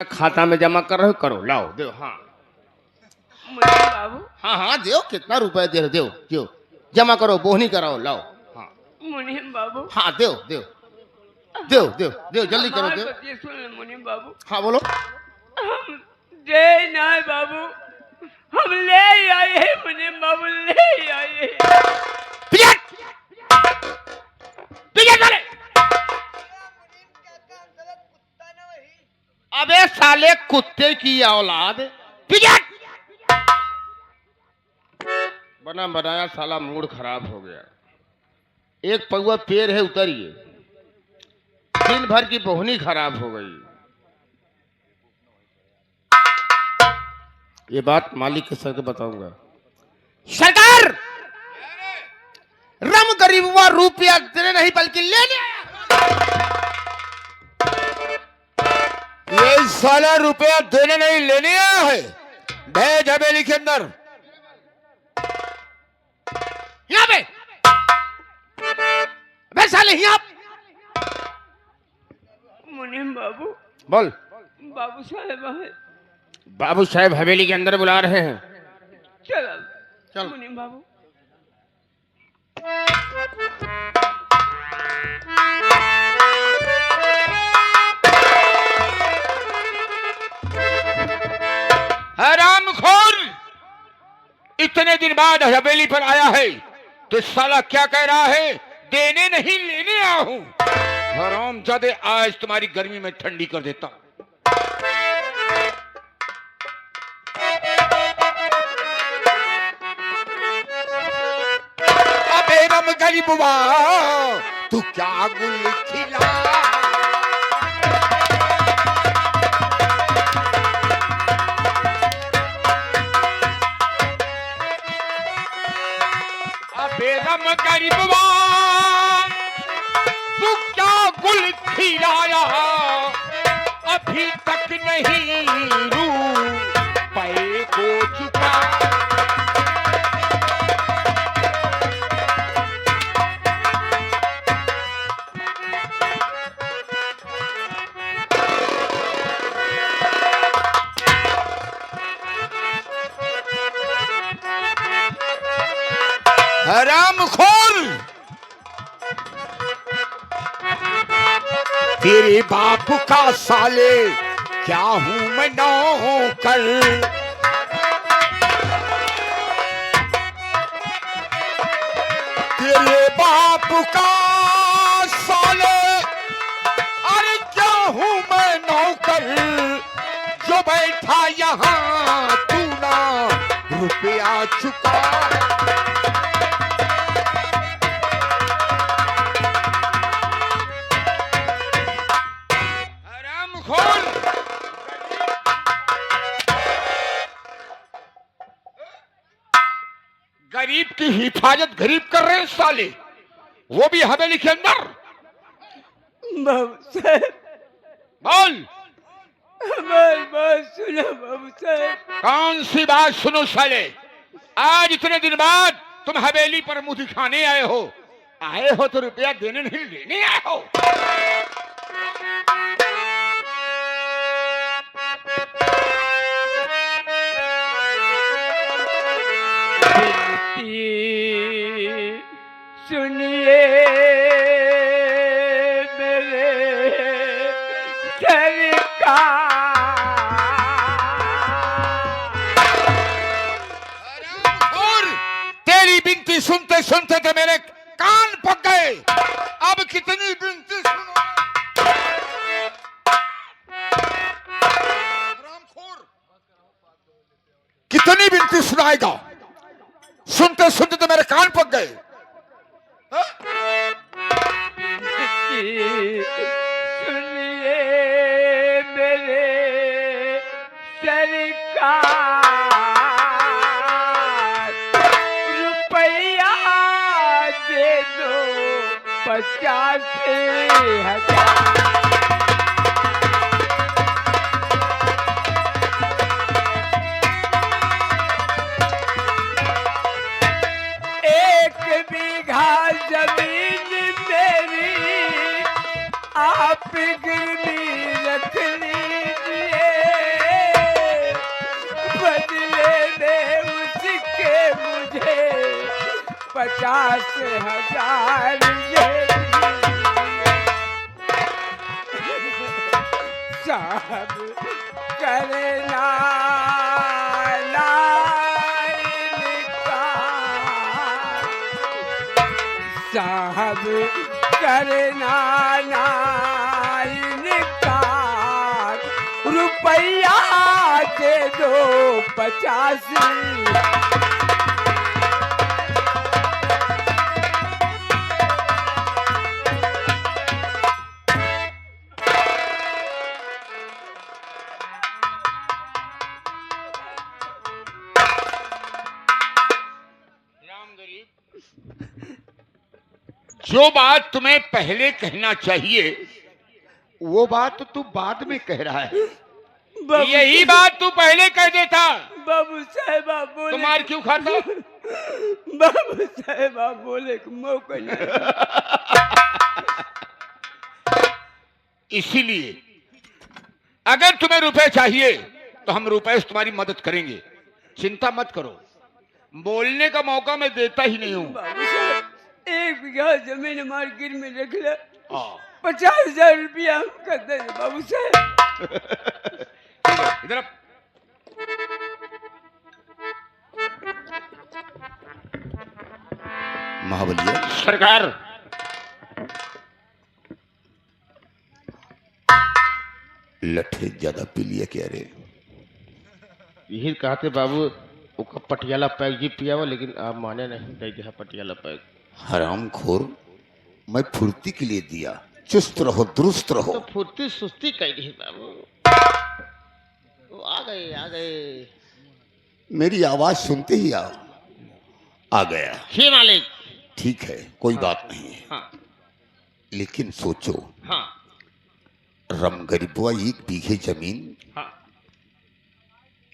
खाता में जमा कर रहे हो, करो, लाओ दो। हाँ मुनीम बाबू, हाँ हाँ दो, कितना रुपए दे रहे, दो दो, जमा करो, बोहनी कराओ, लाओ। हाँ मुनीम बाबू, हाँ दो दो दो दो दो, जल्दी करो, हमारी दो। बतिया सुन ले मुनीम बाबू। हाँ बोलो। हम दे ना बाबू, हम ले आए हैं मुनीम बाबू, ले आए हैं। पिजट पिजट वाले, अबे साले कुत्ते की औलाद, पिजट। बना बनाया साला मूड खराब हो गया। एक पौवा पेड़ है, उतरिए। दिन भर की बोहनी खराब हो गई। ये बात मालिक के सर को बताऊंगा। सरकार, रम गरीब हुआ, रुपया देने नहीं बल्कि लेने आया। ये साला रुपया देने नहीं लेने आया है। भेज हवेली के अंदर। यहाँ पे अबे साले, यहाँ। मुनीम बाबू, बोल। बाबू साहब है। बाबू साहब हवेली के अंदर बुला रहे हैं। चलो चल। मुनीम बाबू। हरामखोर, इतने दिन बाद हवेली पर आया है तो साला क्या कह रहा है? देने नहीं लेने आया हूं। हरामजादे, आज तुम्हारी गर्मी में ठंडी कर देता हूं। अबे रम गरीबवा, तू क्या गुल खिला। बेरम गरीबवा, तू क्या गुल खिलाया, अभी तक नहीं रुपए को चुका। हरामखोर, तेरे बाप का साले क्या हूं मैं नौकर। तेरे बाप का साले, अरे क्या हूं मैं नौकर, जो बैठा यहां तू ना रुपया चुका। गरीब की हिफाजत गरीब कर रहे हैं साले, वो भी हवेली के अंदर। बाबू साहब, बोल। हमारी बात सुनो बाबू साहब। कौन सी बात सुनो साले? आज इतने दिन बाद तुम हवेली पर मुंह दिखाने आए हो तो रुपया देने नहीं लेने आए हो। सुनिए मेरे सरकार, तेरी बिनती सुनते सुनते तो मेरे कान पक गए। अब कितनी बिनती सुनो। कितनी बिनती सुनाएगा? सुनते सुनते तो मेरे कान पक गए। सुनिए मेरे सरकार, रुपया दे दो 85,000। जमीन मेरी आप गिरवी रख लीजिए, 50,000 साहब करना साहब करना इनकार रुपया दे दो 50। जो बात तुम्हें पहले कहना चाहिए वो बात तो तू बाद में कह रहा है। यही बात तू पहले कह देता बाबू साहेब आप बोले तुम्हार क्यों खाता। बाबू साहेब आप बोले कि मौका नहीं। इसीलिए अगर तुम्हें रुपए चाहिए तो हम रुपए से तुम्हारी मदद करेंगे, चिंता मत करो। बोलने का मौका मैं देता ही नहीं हूँ। बाबू साहब 1 बीघा जमीन हमारे गिर में रख ले, 50,000 रुपया हम कर देंगे बाबू साहब। इधर आप। महाबलिया सरकार, लठे ज्यादा पी लिया क्या रे। यही कहते बाबू उसका पटियाला पैक जी पिया हुआ, लेकिन आप माने नहीं, दे दिया पटियाला पैक। हरामखोर, मैं फुर्ती के लिए दिया, चुस्त रहो दुरुस्त रहो। तो फुर्ती सुस्ती कह दी बाबू। वो आ गए। मेरी आवाज सुनते ही आ गया। जी मालिक। ठीक है, कोई बात नहीं है। हाँ लेकिन सोचो, हाँ रम गरीबुआ 1 बीघे जमीन हाँ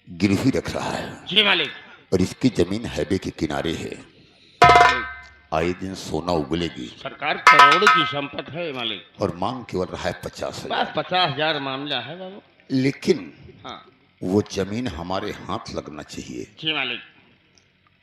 गिरवी रख रहा है जी मालिक। और इसकी जमीन हाईवे के किनारे है। आए दिन सोना उगलेगी। सरकार करोड़ की संपत्ति है मालिक, और मांग केवल रहा है 50,000। बस 50,000 मामला है बाबू। लेकिन हाँ वो जमीन हमारे हाथ लगना चाहिए। जी मालिक।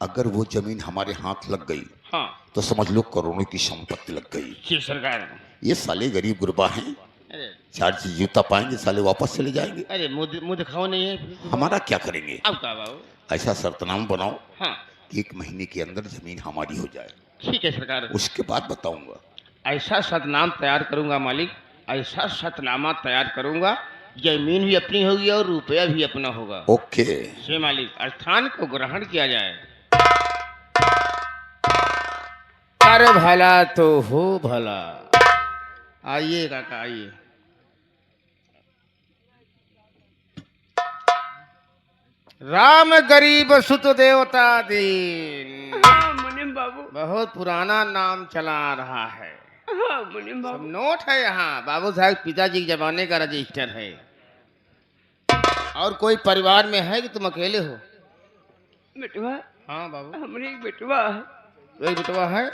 अगर वो जमीन हमारे हाथ लग गई हाँ तो समझ लो करोड़ों की संपत्ति लग गई। जी सरकार। ये साले गरीब गुरबा हैं, अरे 4 चीज जूता पाएंगे साले वापस चले जाएंगे। अरे मुँह दिखाओ नहीं है। हमारा क्या करेंगे। अब का बाबू। ऐसा शर्तनामा बनाओ हाँ कि 1 महीने के अंदर जमीन हमारी हो जाए, ठीक है सरकार। उसके बाद बताऊंगा। ऐसा शतनाम तैयार करूंगा मालिक, ऐसा शतनामा तैयार करूंगा, जमीन भी अपनी होगी और रुपया भी अपना होगा। ओके। जी मालिक, स्थान को ग्रहण किया जाए। कर भला तो हो भला। आइए काका आइए। राम गरीब सुत देवता दीन। हाँ मुनीम बाबू। बहुत पुराना नाम चला रहा है। हाँ मुनीम सब बाबू। नोट है यहाँ। बाबू साहब पिताजी के जमाने का रजिस्टर है। और कोई परिवार में है कि तुम अकेले हो। बेटवा। हाँ बाबू। हमारे एक बेटवा है। एक बेटवा है,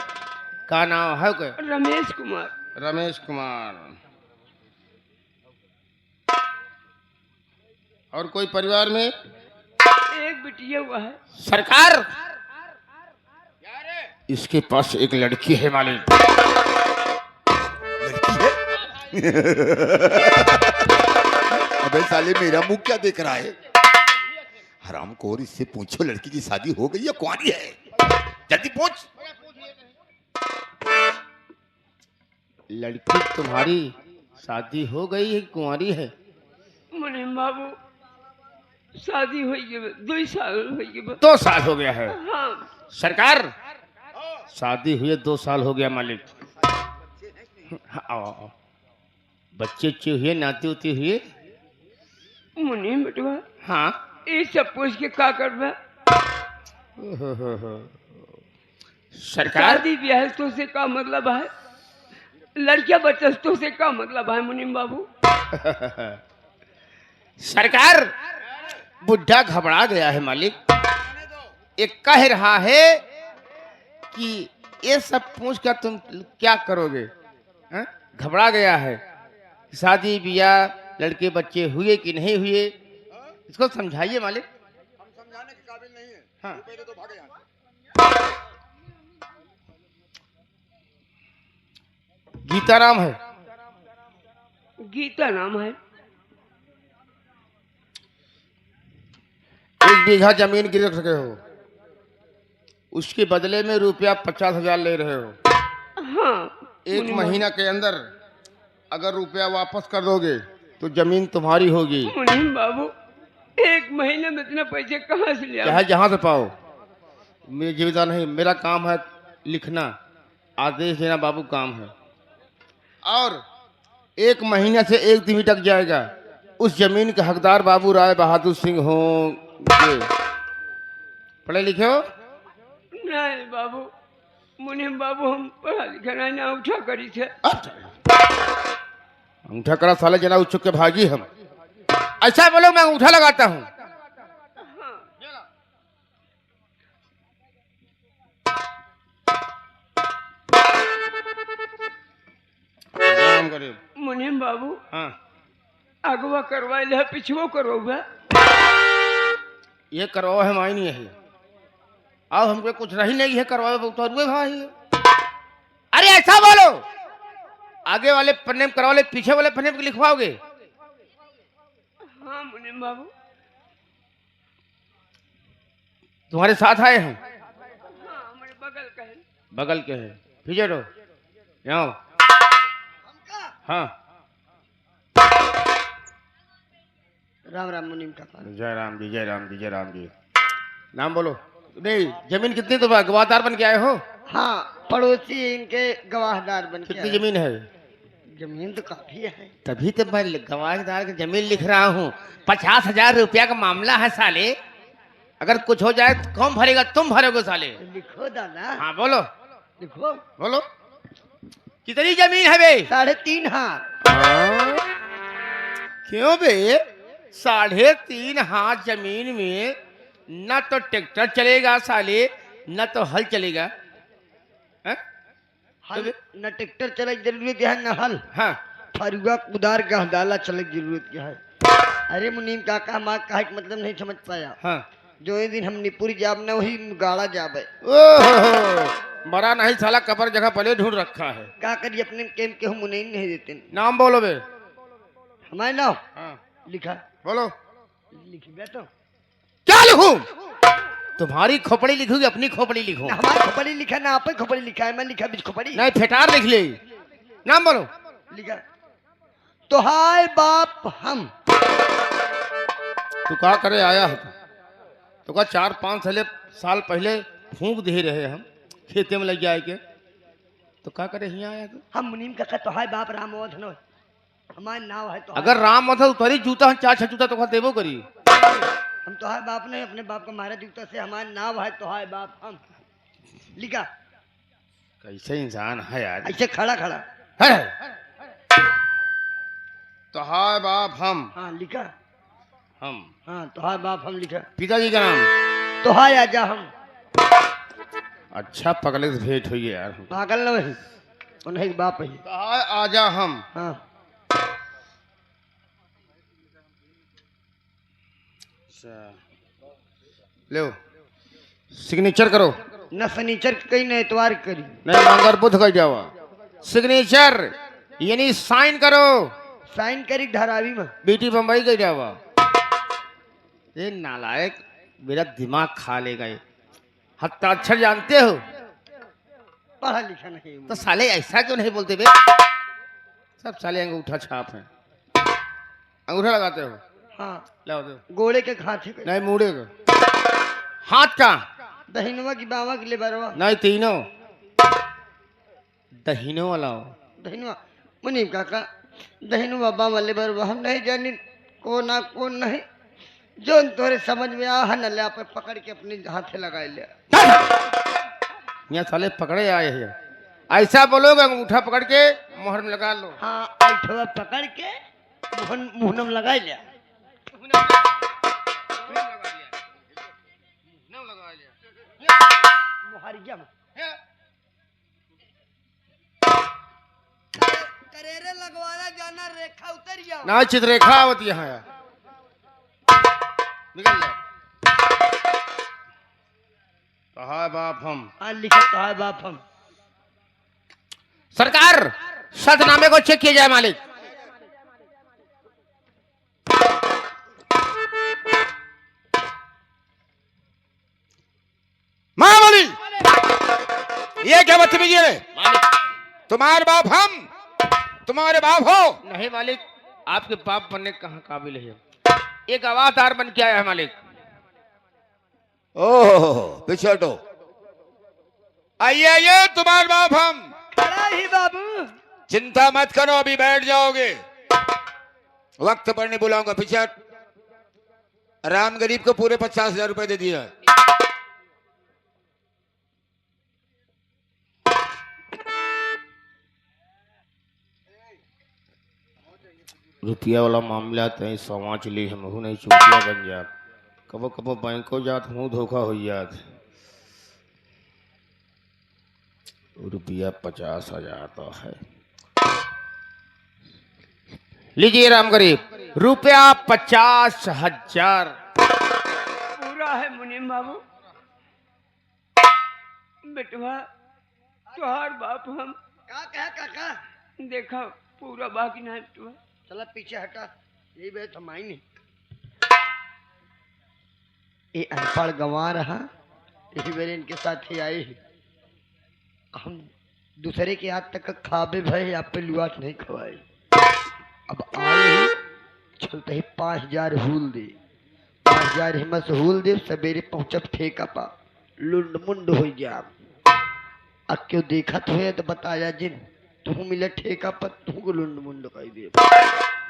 का नाम है क्या। रमेश कुमार। रमेश कुमार। और कोई परिवार में। एक बिटिया हुआ है। सरकार इसके पास एक लड़की है मालिक। लड़की है। अबे साले मेरा मुंह क्या देख रहा है। हरामखोर, इससे पूछो लड़की की शादी हो गई या कुंवारी है। जल्दी पूछ। लड़की तुम्हारी शादी हो गई है, कुंवारी है। मुनीम बाबू शादी हो गई, 2 साल हो गई। 2 साल हो गया है। हाँ सरकार शादी हुए 2 साल हो गया मालिक। आओ। बच्चे उच्चे हुए, नाती उती हुए। मुनीम बेटवा। हाँ ये सब पूछ के का करबा। सरकार शादी ब्याह तो से का मतलब है, लड़कियां बच्चा तो से का मतलब है मुनीम बाबू। सरकार बुढ़ा घबरा गया है मालिक। एक कह रहा है कि ये सब पूछ कर तुम क्या करोगे। हाँ? घबरा गया है। शादी ब्याह लड़के बच्चे हुए कि नहीं हुए, इसको समझाइए मालिक। हम समझाने के काबिल नहीं है। हाँ। पहले तो भागे यहाँ। गीता नाम है। गीता नाम है। 1 बीघा जमीन गिरवी रख सके हो, उसके बदले में रुपया 50,000 ले रहे हो। हाँ 1 महीना के अंदर अगर रुपया वापस कर दोगे तो जमीन तुम्हारी होगी। मुनीम बाबू 1 महीने में इतने पैसे कहाँ से ले आऊं? चाहे जहां से पाओ, मेरी जीविका नहीं, मेरा काम है लिखना, आदेश देना बाबू काम है। और 1 महीने से 1 दिन तक जाएगा, उस जमीन के हकदार बाबू राय बहादुर सिंह होंगे। पढ़े लिखे हो? नहीं बाबू, मुनीम बाबू हम पढ़ा लिखा नहीं ना उठा करी थे। अंगूठा करा साले जना उछुक के भागी हम। ऐसा बोलो मैं अंगूठा लगाता हूँ। राम करीब। मुनीम बाबू हाँ अगवा करवाए ले पिछुओ करवा। ये करवाओ है माई नहीं है। अब हमको कुछ रही नहीं है करवाओ तो भाई। अरे ऐसा बोलो, आगे वाले पन्ने में करवा ले, पीछे वाले पन्ने में लिखवाओगे? हाँ मुनीम बाबू। तुम्हारे साथ आए हैं? हाँ हमारे बगल का है। बगल के हैं, पीछे रहो, यहाँ आओ। हाँ राम राम मुनीम का। जय राम जी, जय राम जी, जय राम जी। नाम बोलो। नहीं, जमीन कितनी तो गवाहदार बन के आए हो? हाँ पड़ोसी इनके गवाहदार बन के कितनी आए। जमीन है? जमीन तो काफी है। तभी तो मैं गवाहदार की जमीन लिख रहा हूँ। 50,000 रुपया का मामला है साले। अगर कुछ हो जाए तो कौन भरेगा? तुम भरोगे साले। लिखो दादा। हाँ बोलो, लिखो। बोलो। कितनी जमीन है बे? 3.5 हाथ। क्यों बे? 3.5 हाथ जमीन में न तो ट्रैक्टर चलेगा साले, न तो हल चलेगा। हाँ? हल न ट्रैक्टर चले की जरूरत है न हल। हाँ फरुआ कुदार गहदाला चले की जरूरत क्या है। अरे मुनीम काका माँ का मतलब नहीं समझ पाया। हाँ। जो ये दिन हम निपुरी जाब न वही गाड़ा जाबे। ओहो, मरा नहीं साला, कबर जगह पहले ढूंढ रखा है। का करिए अपने केम के हम मुनीम नहीं देते। नाम बोलो बे। हमारे नाम हाँ लिखा। बोलो। लिख गया तो क्या लिखूं? तुम्हारी खोपड़ी लिखूंगी, अपनी खोपड़ी लिखूं? हमारी खोपड़ी लिखा ना आप ही खोपड़ी लिखा है। मैं लिखा बीच खोपड़ी नहीं, फेटार लिख ले। नाम बोलो। लिखा तो हाय बाप हम। तू क्या करे आया है? तो का 4-5 साल पहले फूंक दे रहे हम, खेते में लग जाए के। तो क्या करे यहाँ आया? तो हम मुनीम काका तो हाय बाप राम ओध नो हमारे नाव है। तो अगर राम मतलब उतरी जूता है, 4-6 जूता तो देवो करी। हम तो हाय बाप नहीं, अपने बाप को मारा जूता से हमारे नाव है तो हाय बाप हम। लिखा कैसे इंसान है यार। ऐसे खड़ा खड़ा। है तो हाय बाप हम। हाँ लिखा। हम हाँ तो हाय बाप हम लिखा। पिताजी का नाम? तो हाय आजा हम। अच्छा पगले से भेंट हुई है यार। पागल न वही उन्हें बाप ही। तो हाय आजा हम। हाँ लो सिग्नेचर करो। न शनिचर कहीं न एतवार करी। नहीं, मंगर बुध कर जावा। सिग्नेचर यानी साइन करो। साइन करी धारावी में। बीटी बम्बई गई जावा। ये नालायक मेरा दिमाग खा लेगा ये। हस्ताक्षर जानते हो? पढ़ा लिखा नहीं। तो साले ऐसा क्यों नहीं बोलते बे? सब साले अंगूठा छाप है। अंगूठा लगाते हो? हाँ लाओ दो। गोड़े के खाते नहीं, मुड़े का। हाथ का? दहिनवा की बावा के लिए बरवा। नहीं, तीनों दहीनों वाला हो। दहिनवा मुनीम काका दहिनवा बाबा ले बरवा हम नहीं जानी कौन ना कौन नहीं। जो तोरे समझ में आ न ले पे पकड़ के अपने हाथे लगा ले। यहाँ साले पकड़े आए हैं। ऐसा बोलोगे अंगूठा पकड़ के मोहर में लगा लो। हाँ ऐठवा पकड़ के मुहनम लगा लिया। मुहरिया में करेरे लगवाना जाना रेखा उतर जाओ ना, चित्ररेखा आवती यहाँ यार। निकल जाओ। तो हाय बाप हम। हाँ लिखा तो हाय बाप हम। सरकार शर्तनामे को चेक किया जाए मालिक। महाबली, ये क्या बदतमीजी है? मालिक तुम्हारे बाप हम, तुम्हारे बाप हो? नहीं मालिक, आपके बाप बनने के कहाँ काबिल है। एक गवाहदार बन के आया है मालिक। ओह, पीछे हटो। आइए आइए, तुम्हारे बाप हम। खड़ा ही बाबू। चिंता मत करो, अभी बैठ जाओगे। वक्त पर नहीं बुलाऊंगा। पीछे हट। राम गरीब को पूरे 50,000 रुपए दे दिया। रुपया वाला मामला तय समाज ली हम नहीं चूतिया बन जात। कबो कबो बैंको जात मुंह धोखा हो जात। रुपया 50,000 तो है। लीजिए राम गरीब, रुपया 50,000। पूरा है मुनीम बाबू। बेटवा तुहार बाप हम का कहा काका। देखा पूरा बाकी नहीं बेटवा। चला पीछे हटा, यही बात हम आई नहीं। ये अनपढ़ गंवा रहा, यही मेरे इनके साथ ही आए। हम दूसरे के हाथ तक खाबे भाई, आप पे लुआट नहीं खवाए। अब आए ही चलते ही 5,000 हुल दे। 5,000 हिम्मत से हुल दे। सवेरे पहुंचब ठेका पा लुंड मुंड हो जा। अब क्यों देखा तो है तो बताया जिन तू मिले ठेका पर तुमको लुंड मुंड कही दे।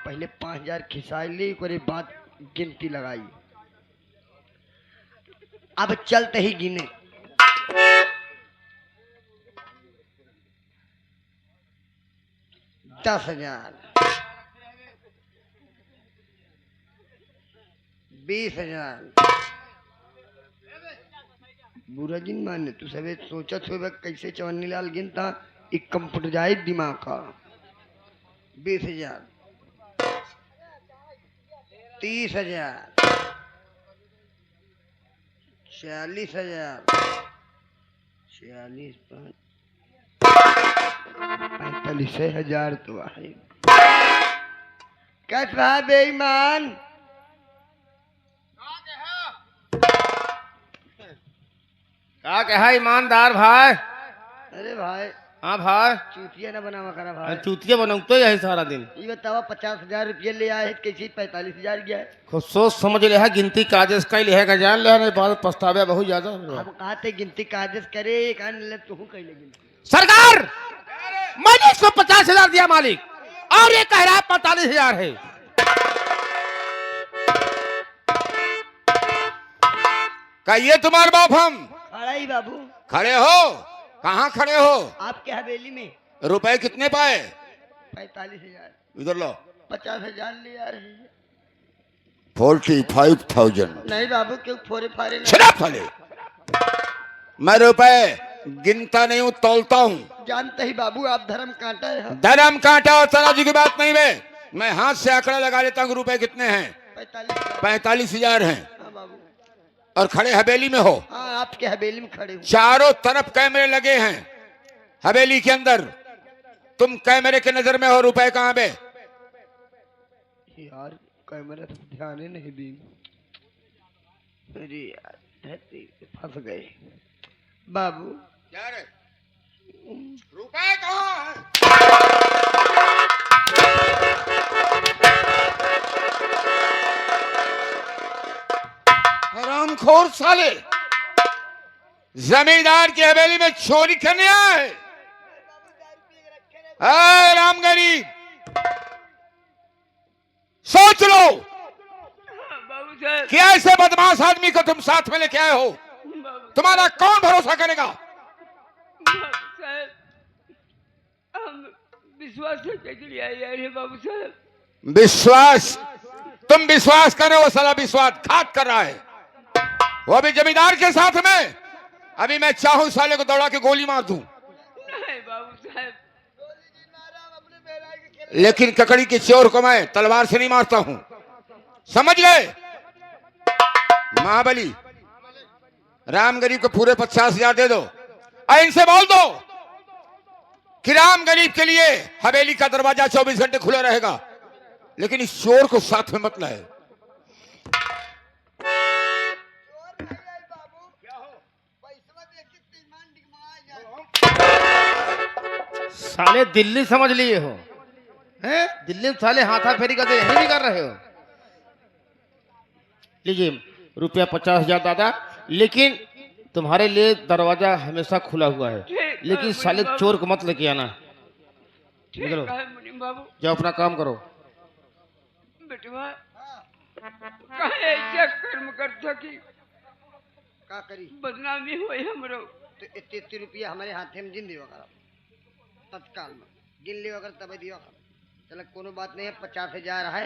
पहले 5,000 खिसाई ली, करे बाद गिनती लगाई। अब चलते ही गिने। 10,000, 20,000। बुरा जिन माने तू सबे सोचत हो कैसे चवन्नी लाल गिनता। एक कंप्यूटर जाए दिमाग का। 20,000, 30,000, 40,000, 46, 45,000 तो है। कैसे रहा बेईमान? क्या कहा ईमानदार भाई? अरे भाई हाँ भाई, चूतिया ना बनावा करा भाई। चूतिया बनाऊँ यही सारा दिन। ये बतावा 50,000 रुपये ले आए है, कैसे 45,000 गया है। खूब सोच समझ ले है, गिनती काजस का ले है, जान ले नहीं बाद पछतावा बहुत ज्यादा। हम कहा थे गिनती का आदेश करे, कान ले तू कह ले गिनती। सरकार, मैंने इसको 50,000 दिया मालिक, और ये कह रहा है 45,000 है। का ये तुम्हारे बाप हम? खड़ा ही बाबू। खड़े हो? कहाँ खड़े हो? आपके हवेली में। रुपए कितने पाए? 45,000। इधर लो। 50,000 ले आ रहे हैं। 45,000। नहीं बाबू, क्यों फोरे फारे नहीं। शराब वाले, मैं रुपए गिनता नहीं हूँ, तौलता हूँ। जानते ही बाबू आप धर्म कांटा है। धर्म कांटा और तराजू की बात नहीं है। मैं हाथ से आंकड़ा लगा लेता हूँ रुपए कितने हैं। 45,000। 45,000 हैं। हाँ बाबू। और खड़े हवेली में हो। हाँ आपके हवेली में खड़े हूँ। चारों तरफ कैमरे लगे हैं हवेली के अंदर। तुम कैमरे के नजर में हो, रुपए कहाँ पे? यार कैमरा तो ध्यान ही नहीं दी। अरे यार फंस गए बाबू। रुपए कहाँ है? हरामखोर साले, जमींदार की हवेली में चोरी करने आए। राम गरीब, सोच लो बाबू साहब। कि ऐसे बदमाश आदमी को तुम साथ में लेके आए हो, तुम्हारा कौन भरोसा करेगा? साहब हम विश्वास कैसे लिए आए यार बाबू साहब। विश्वास? तुम विश्वास करो, वो साला विश्वासघात कर रहा है, वो भी जमींदार के साथ में। अभी मैं चाहूं साले को दौड़ा के गोली मार दूं, नहीं बाबू साहब। लेकिन ककड़ी के चोर को मैं तलवार से नहीं मारता हूं, समझ गए? महाबली, राम गरीब को पूरे 50,000 दे दो और इनसे बोल दो कि राम गरीब के लिए हवेली का दरवाजा 24 घंटे खुला रहेगा, लेकिन इस चोर को साथ में मत लाए। साले दिल्ली समझ लिए हो हैं? दिल्ली में साले हाथा फेरी करते यहीं भी कर रहे हो। लीजिए रुपया 50,000 दादा, लेकिन तुम्हारे लिए दरवाजा हमेशा खुला हुआ है, लेकिन साले चोर को मत लेके आना। निकलो, मुनीम बाबू। जाओ अपना काम करो। बेटवा काहे ऐसा कर्म करता कि का करी बदनामी होई हमरो। तो इतने रुपया हमारे हाथ में जिन दियो कर तत्काल में गिन लियो अगर तब दियो कर। चल कोनो बात नहीं है, 50,000 है।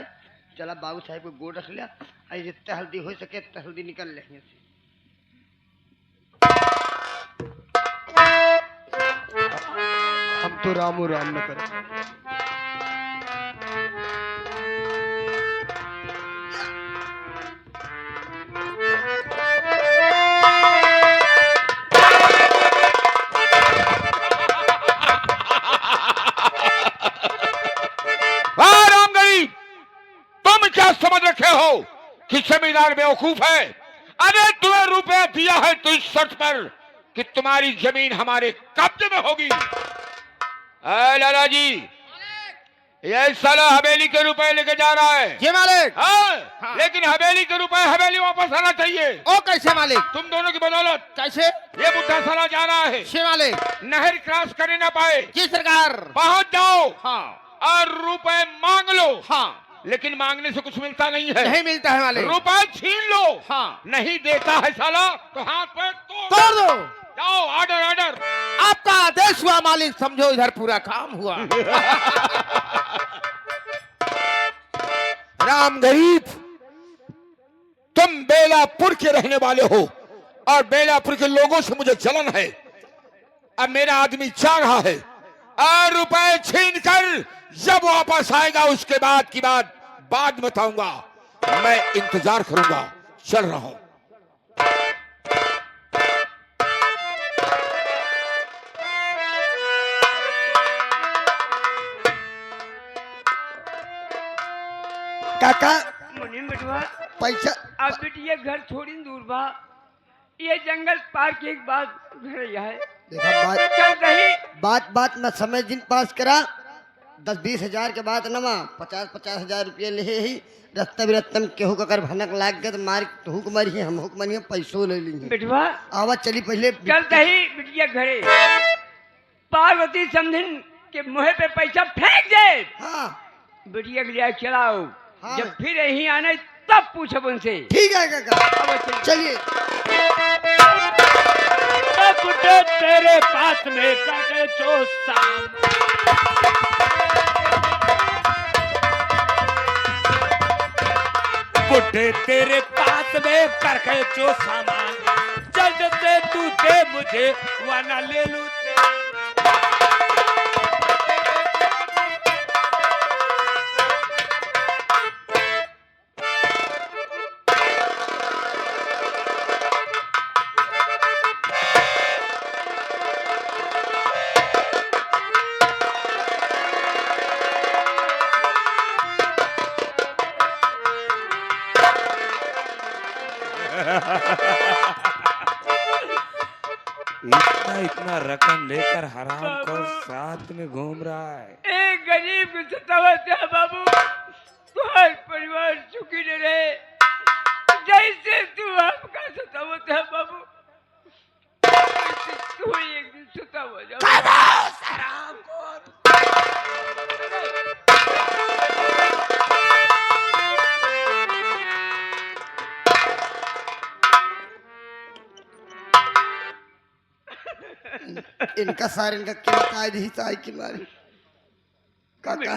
चला बाबू साहब को गोड़ रख लिया, आई जितने हल्दी हो सके उतने हल्दी निकल लेंगे से। हम तो रामो राम न करें। राम गरीब, तुम क्या समझ रखे हो कि जमींदार बेवकूफ है? अरे तुम्हें रुपया दिया है तो इस शर्त पर कि तुम्हारी जमीन हमारे कब्जे में होगी। लाला जी, ये साला हवेली के रुपए लेके जा रहा है। जी मालिक। हाँ, लेकिन हवेली के रुपए हवेली वापस आना चाहिए। ओ कैसे मालिक? तुम दोनों की बदौलत कैसे? ये बुढ़ा साला जा रहा है, जी मालिक। नहर क्रॉस करने ना पाए। जी सरकार। पहुंच जाओ हाँ और रुपए मांग लो। हाँ। लेकिन मांगने से कुछ मिलता नहीं है। नहीं मिलता है मालिक। रुपए छीन लो। हाँ। नहीं देता है साला तो हाथ पैर तोड़ दो। जाओ, ऑर्डर ऑर्डर। आपका आदेश हुआ मालिक, समझो इधर पूरा काम हुआ। राम गरीब, तुम बेलापुर के रहने वाले हो और बेलापुर के लोगों से मुझे जलन है। अब मेरा आदमी जा रहा है और रुपए छीन कर जब वापस आएगा उसके बाद की बात बाद में बताऊंगा। मैं इंतजार करूंगा, चल रहा हूं। काका मुनीम बेटवा, पैसा अब बेटी ये घर थोड़ी दूर बा, ये जंगल पार के एक बाद घर है। देखा चल रही बात मैं समय दिन पास करा। 10-20 हजार के बाद नमा 50-50 हजार रुपये ले ही रत्ता बिरत्तम केहू का कर भनक लाग गए तो मार हुक मरी हम हुक मरी पैसों ले लेंगे। बेटवा आवाज चली पहले चल रही बिटिया घरे, पार्वती समधिन के मुँह पे पैसा फेंक दे। हाँ बिटिया के लिए चलाओ। हाँ। जब फिर यहीं आने तब पूछो उनसे। ठीक है काका, चलिए। बुढ़े तेरे पास में करके जो साम, बुढ़े तेरे पास में करके जो सामान, जल्द से तू दे मुझे वरना ले लूं। इतना रकम लेकर हराम को साथ में घूम रहा है। एक गरीब को सतावत है बाबू, तुम्हारा परिवार सुखी न रहे जैसे तू आपका सतावत है बाबू, तू एक दिन सतावा जा। इनका सारे इनका क्या कायदे ही साइकिल मारी काका।